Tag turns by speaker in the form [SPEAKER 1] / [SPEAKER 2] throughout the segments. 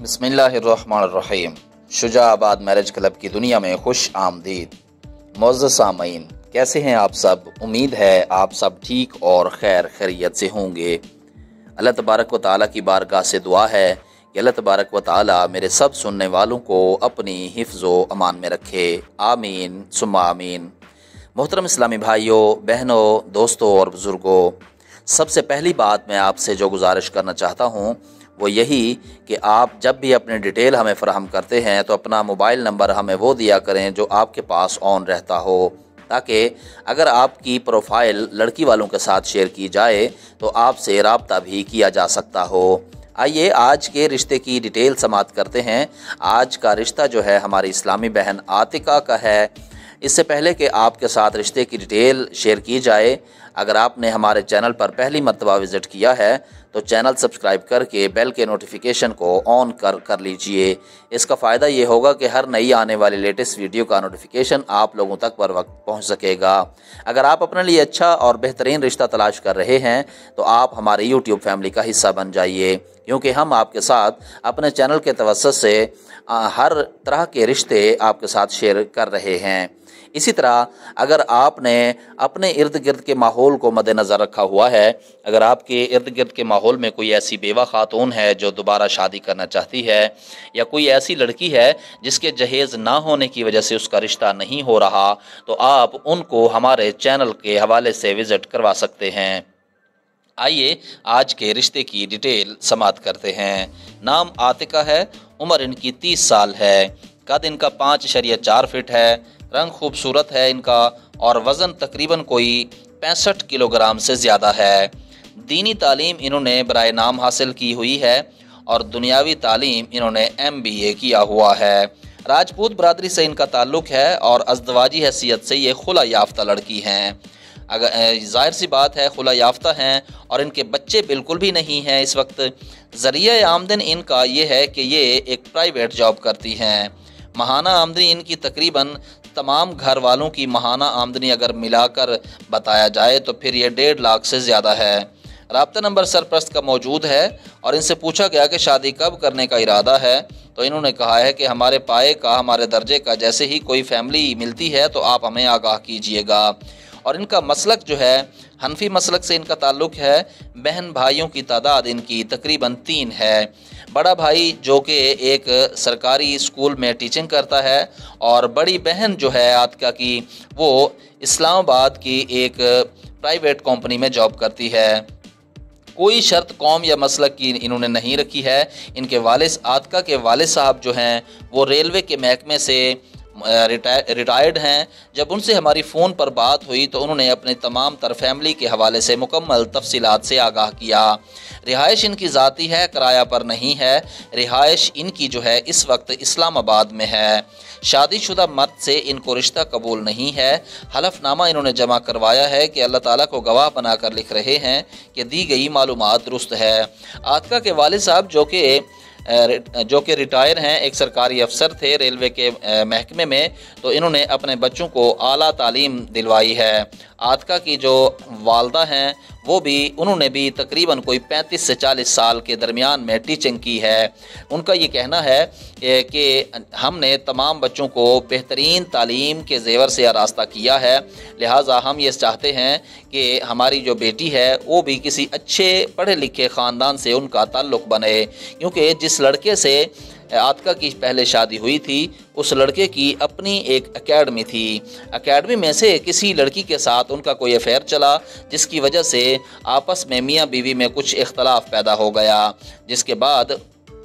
[SPEAKER 1] बिस्मिल्लाहिर्रहमानिर्रहीम। शुजाआबाद marriage club की दुनिया में खुश आमदीद। मुअज़्ज़ज़ सामईन, कैसे हैं आप सब? उम्मीद है आप सब ठीक और खैर खैरियत से होंगे। अल्लाह तबारक व तआला की बारगाह से दुआ है कि अल्लाह तबारक व तआला मेरे सब सुनने वालों को अपनी हिफ्ज़ो अमान में रखे। आमीन सुम्मा आमीन। मोहतरम इस्लामी भाइयों, बहनों, दोस्तों और बुज़ुर्गों, सबसे पहली बात मैं आपसे जो गुजारिश करना चाहता हूँ वो यही कि आप जब भी अपनी डिटेल हमें फ़राहम करते हैं तो अपना मोबाइल नंबर हमें वो दिया करें जो आपके पास ऑन रहता हो, ताकि अगर आपकी प्रोफाइल लड़की वालों के साथ शेयर की जाए तो आपसे रब्ता भी किया जा सकता हो। आइए आज के रिश्ते की डिटेल समाप्त करते हैं। आज का रिश्ता जो है हमारी इस्लामी बहन आतिका का है। इससे पहले कि आपके साथ रिश्ते की डिटेल शेयर की जाए, अगर आपने हमारे चैनल पर पहली मर्तबा विज़िट किया है तो चैनल सब्सक्राइब करके बेल के नोटिफिकेशन को ऑन कर लीजिए। इसका फ़ायदा ये होगा कि हर नई आने वाली लेटेस्ट वीडियो का नोटिफिकेशन आप लोगों तक बर वक्त पहुँच सकेगा। अगर आप अपने लिए अच्छा और बेहतरीन रिश्ता तलाश कर रहे हैं तो आप हमारे यूट्यूब फैमिली का हिस्सा बन जाइए, क्योंकि हम आपके साथ अपने चैनल के तवज्जुह से हर तरह के रिश्ते आपके साथ शेयर कर रहे हैं। इसी तरह अगर आपने अपने इर्द गिर्द के माहौल को मद्देनज़र रखा हुआ है, अगर आपके इर्द गिर्द के माहौल में कोई ऐसी बेवा खातून है जो दोबारा शादी करना चाहती है, या कोई ऐसी लड़की है जिसके जहेज़ ना होने की वजह से उसका रिश्ता नहीं हो रहा, तो आप उनको हमारे चैनल के हवाले से विज़िट करवा सकते हैं। आइए आज के रिश्ते की डिटेल समाप्त करते हैं। नाम आतिका है, उम्र इनकी 30 साल है, कद इनका 5.4 फीट है, रंग खूबसूरत है इनका और वज़न तकरीबन कोई 65 किलोग्राम से ज़्यादा है। दीनी तालीम इन्होंने बराए नाम हासिल की हुई है और दुनियावी तालीम इन्होंने MBA किया हुआ है। राजपूत बरादरी से इनका ताल्लुक़ है और अज़दवाजी हैसियत से ये खुला याफ्ता लड़की हैं। अगर ज़ाहिर सी बात है खुला याफ्ता हैं और इनके बच्चे बिल्कुल भी नहीं हैं इस वक्त। ज़रिया आमदन इनका ये है कि ये एक प्राइवेट जॉब करती हैं। माहाना आमदनी इनकी तकरीबन तमाम घर वालों की माहाना आमदनी अगर मिलाकर बताया जाए तो फिर ये 1.5 लाख से ज़्यादा है। राब्ता नंबर सरपरस्त का मौजूद है और इनसे पूछा गया कि शादी कब करने का इरादा है, तो इन्होंने कहा है कि हमारे पाए का, हमारे दर्जे का जैसे ही कोई फैमिली मिलती है तो आप हमें आगाह कीजिएगा। और इनका मसलक जो है हनफी मसलक से इनका ताल्लुक़ है। बहन भाइयों की तादाद इनकी तकरीबन 3 है। बड़ा भाई जो कि एक सरकारी स्कूल में टीचिंग करता है और बड़ी बहन जो है आतिका की वो इस्लामाबाद की एक प्राइवेट कंपनी में जॉब करती है। कोई शर्त कौम या मसलक की इन्होंने नहीं रखी है। इनके वालिद आतिका के वालिद साहब जो हैं वो रेलवे के महकमे से रिटायर्ड हैं। जब उनसे हमारी फ़ोन पर बात हुई तो उन्होंने अपने तमाम तर फैमिली के हवाले से मुकम्मल तफसीलात से आगाह किया। रिहाइश इनकी ज़ाती है, किराया पर नहीं है। रिहाइश इनकी जो है इस वक्त इस्लामाबाद में है। शादीशुदा मर्द से इनको रिश्ता कबूल नहीं है। हलफनामा इन्होंने जमा करवाया है कि अल्लाह ताला को गवाह बनाकर लिख रहे हैं कि दी गई मालूमात दुरुस्त है। आतिका के वालिद साहब जो कि रिटायर हैं, एक सरकारी अफसर थे रेलवे के महकमे में, तो इन्होंने अपने बच्चों को आला तालीम दिलवाई है। आतिका की जो वालदा हैं उन्होंने भी तकरीबन कोई 35 से 40 साल के दरमियान में टीचिंग की है। उनका ये कहना है कि हमने तमाम बच्चों को बेहतरीन तालीम के ज़ेवर से आरास्ता किया है, लिहाजा हम ये चाहते हैं कि हमारी जो बेटी है वो भी किसी अच्छे पढ़े लिखे ख़ानदान से उनका ताल्लुक़ बने, क्योंकि जिस लड़के से आतिका की पहले शादी हुई थी उस लड़के की अपनी एक एकेडमी थी। एकेडमी में से किसी लड़की के साथ उनका कोई अफेयर चला, जिसकी वजह से आपस में मियाँ बीवी में कुछ इख्तलाफ पैदा हो गया, जिसके बाद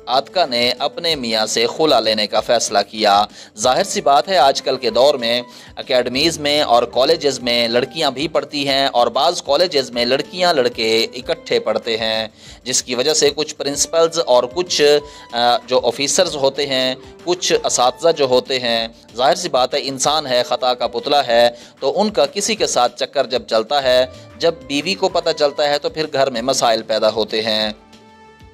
[SPEAKER 1] आतिका ने अपने मियाँ से खुला लेने का फ़ैसला किया। ज़ाहिर सी बात है आजकल के दौर में एकेडमीज़ में और कॉलेजेस में लड़कियां भी पढ़ती हैं और बाज़ कॉलेजेस में लड़कियां लड़के इकट्ठे पढ़ते हैं, जिसकी वजह से कुछ प्रिंसिपल्स और कुछ जो ऑफिसर्स होते हैं, कुछ असातिज़ा जो होते हैं, ज़ाहिर सी बात है इंसान है, ख़ता का पुतला है, तो उनका किसी के साथ चक्कर जब चलता है, जब बीवी को पता चलता है तो फिर घर में मसाइल पैदा होते हैं।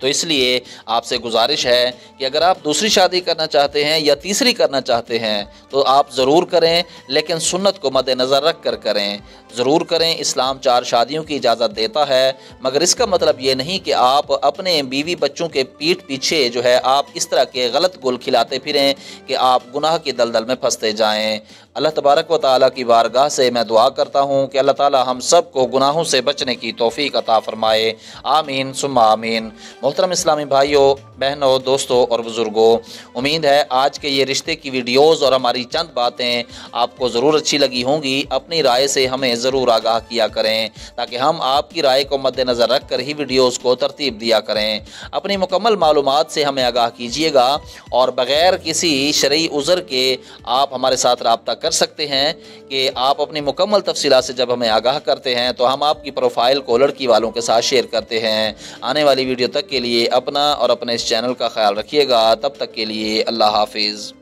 [SPEAKER 1] तो इसलिए आपसे गुजारिश है कि अगर आप दूसरी शादी करना चाहते हैं या तीसरी करना चाहते हैं तो आप ज़रूर करें, लेकिन सुन्नत को मद्देनज़र रख कर करें। ज़रूर करें। इस्लाम 4 शादियों की इजाज़त देता है, मगर इसका मतलब ये नहीं कि आप अपने बीवी बच्चों के पीठ पीछे जो है आप इस तरह के गलत गुल खिलाते फिरें कि आप गुनाह की दलदल में फंसते जाएं। अल्लाह तबारक व तआला की बारगाह से मैं दुआ करता हूँ कि अल्लाह ताला हम सब को गुनाहों से बचने की तौफीक अता फरमाए। आमीन सुम्मा आमीन। मोहतरम इस्लामी भाइयों, बहनों, दोस्तों और बुज़ुर्गों, उम्मीद है आज के ये रिश्ते की वीडियोज़ और हमारी चंद बातें आपको ज़रूर अच्छी लगी होंगी। अपनी राय से हमें ज़रूर आगाह किया करें ताकि हम आपकी राय को मद्देनज़र रख कर ही वीडियोज़ को तरतीब दिया करें। अपनी मुकम्मल मालूमात से हमें आगाह कीजिएगा और बग़ैर किसी शरई उज़र के आप हमारे साथ रब्ता कर सकते हैं कि आप अपनी मुकम्मल तफसीलात से जब हमें आगाह करते हैं तो हम आपकी प्रोफाइल को लड़की वालों के साथ शेयर करते हैं। आने वाली वीडियो तक के लिए अपना और अपने इस चैनल का ख्याल रखिएगा। तब तक के लिए अल्लाह हाफिज़।